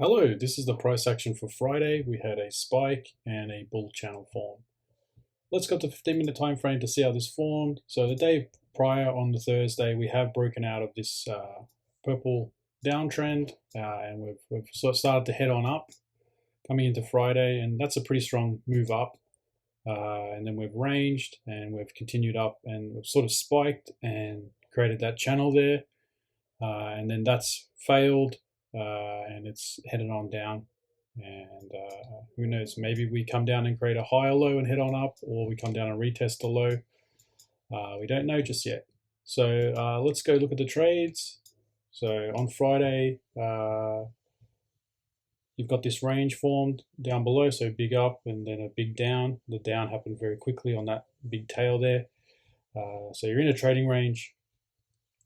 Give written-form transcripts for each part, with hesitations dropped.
Hello, this is the price action for Friday. We had a spike and a bull channel form. Let's go to 15-minute time frame to see how this formed. So the day prior on the Thursday, we have broken out of this purple downtrend and we've sort of started to head on up coming into Friday, and that's a pretty strong move up. And then we've ranged and we've continued up and we've sort of spiked and created that channel there. And then that's failed and it's headed on down. And who knows, maybe we come down and create a higher low and head on up, or we come down and retest the low. We don't know just yet. So let's go look at the trades. So on Friday, you've got this range formed down below, so big up and then a big down. The down happened very quickly on that big tail there. So you're in a trading range.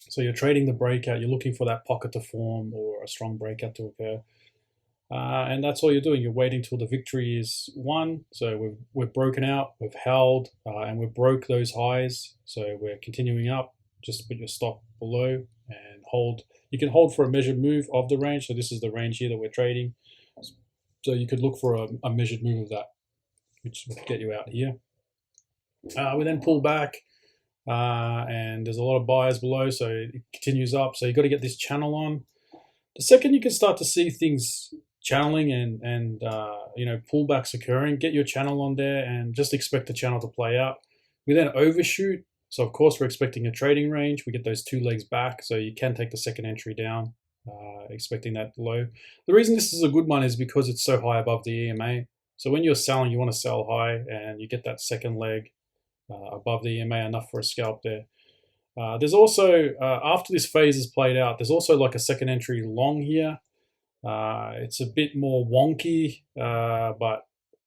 So you're trading the breakout, you're looking for that pocket to form or a strong breakout to occur. And that's all you're doing. You're waiting till the victory is won. So we've broken out, we've held, and we've broke those highs. So we're continuing up. Just put your stop below and hold. You can hold for a measured move of the range. So this is the range here that we're trading. So you could look for a measured move of that, which will get you out here. We then pull back. And there's a lot of buyers below, so it continues up. So you've got to get this channel on. The second you can start to see things channeling and pullbacks occurring, get your channel on there and just expect the channel to play out. We then overshoot. So of course we're expecting a trading range. We get those two legs back, so you can take the second entry down, expecting that low. The reason this is a good one is because it's so high above the EMA. So when you're selling, you want to sell high and you get that second leg above the EMA, enough for a scalp there. There's also, after this phase is played out, there's also like a second entry long here. It's a bit more wonky, but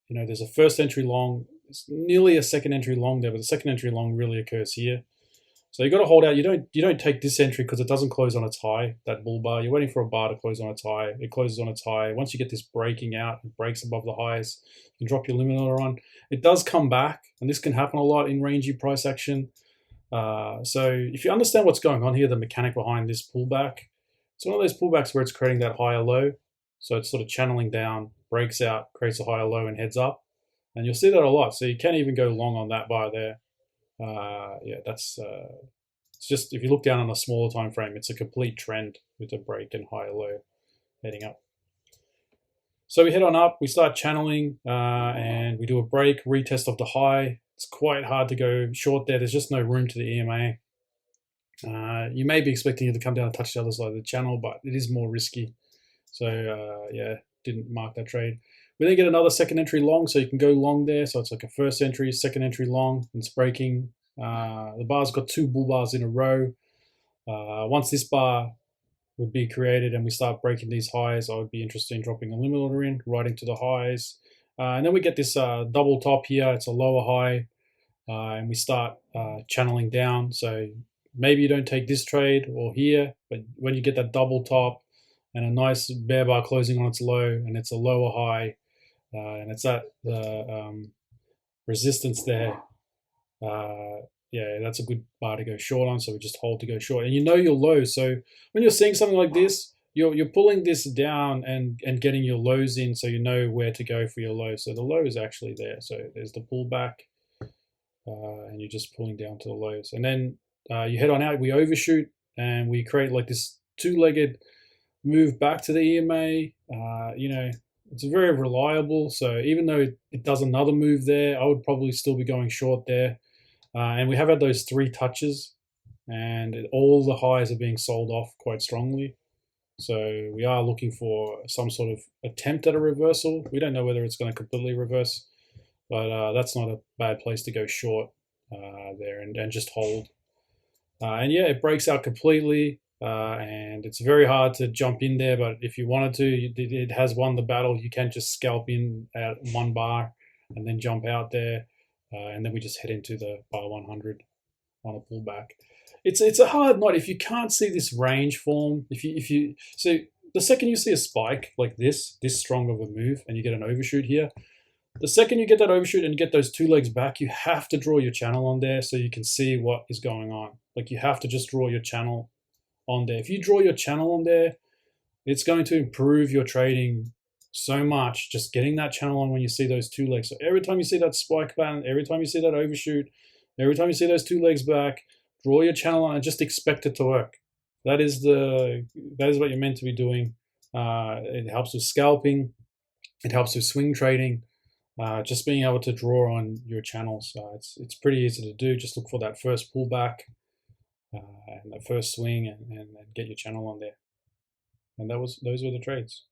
there's a first entry long. It's nearly a second entry long there, but the second entry long really occurs here. So you got to hold out. You don't take this entry because it doesn't close on its high, that bull bar. You're waiting for a bar to close on its high. It closes on its high. Once you get this breaking out, it breaks above the highs, you can drop your limit order on. It does come back, and this can happen a lot in rangy price action. So if you understand what's going on here, the mechanic behind this pullback, it's one of those pullbacks where it's creating that higher low. So it's sort of channeling down, breaks out, creates a higher low and heads up. And you'll see that a lot. So you can't even go long on that bar there. That's it's just, if you look down on a smaller time frame, it's a complete trend with a break and higher low heading up. So we head on up, we start channeling, and we do a break, retest of the high. It's quite hard to go short there. There's just no room to the EMA. You may be expecting it to come down and touch the other side of the channel, but it is more risky. So didn't mark that trade. We then get another second entry long, so you can go long there. So it's like a first entry, second entry long, and it's breaking. The bar's got two bull bars in a row. Once this bar would be created and we start breaking these highs, I would be interested in dropping a limit order in, right into the highs. And then we get this double top here. It's a lower high, and we start channeling down. So maybe you don't take this trade or here, but when you get that double top and a nice bear bar closing on its low, and it's a lower high, and it's at the resistance there, that's a good bar to go short on. So we just hold to go short, and your low. So when you're seeing something like this, you're pulling this down and getting your lows in, so you know where to go for your low. So the low is actually there. So there's the pullback, and you're just pulling down to the lows, and then you head on out. We overshoot and we create like this two-legged move back to the EMA. It's very reliable. So even though it does another move there, I would probably still be going short there. And we have had those three touches, and all the highs are being sold off quite strongly. So we are looking for some sort of attempt at a reversal. We don't know whether it's going to completely reverse, but that's not a bad place to go short there and just hold. And it breaks out completely. And it's very hard to jump in there, but if you wanted to, it has won the battle. You can just scalp in at one bar and then jump out there, and then we just head into the bar 100 on a pullback. It's a hard knot if you can't see this range form. So the second you see a spike like this strong of a move, and you get an overshoot here, the second you get that overshoot and get those two legs back, you have to draw your channel on there so you can see what is going on. Like, you have to just draw your channel on there. If you draw your channel on there, it's going to improve your trading so much, just getting that channel on when you see those two legs. So every time you see that spike pattern, every time you see that overshoot, every time you see those two legs back, draw your channel on and just expect it to work. That is what you're meant to be doing. It helps with scalping. It helps with swing trading. Just being able to draw on your channels. It's pretty easy to do. Just look for that first pullback and the first swing and get your channel on there. And those were the trades.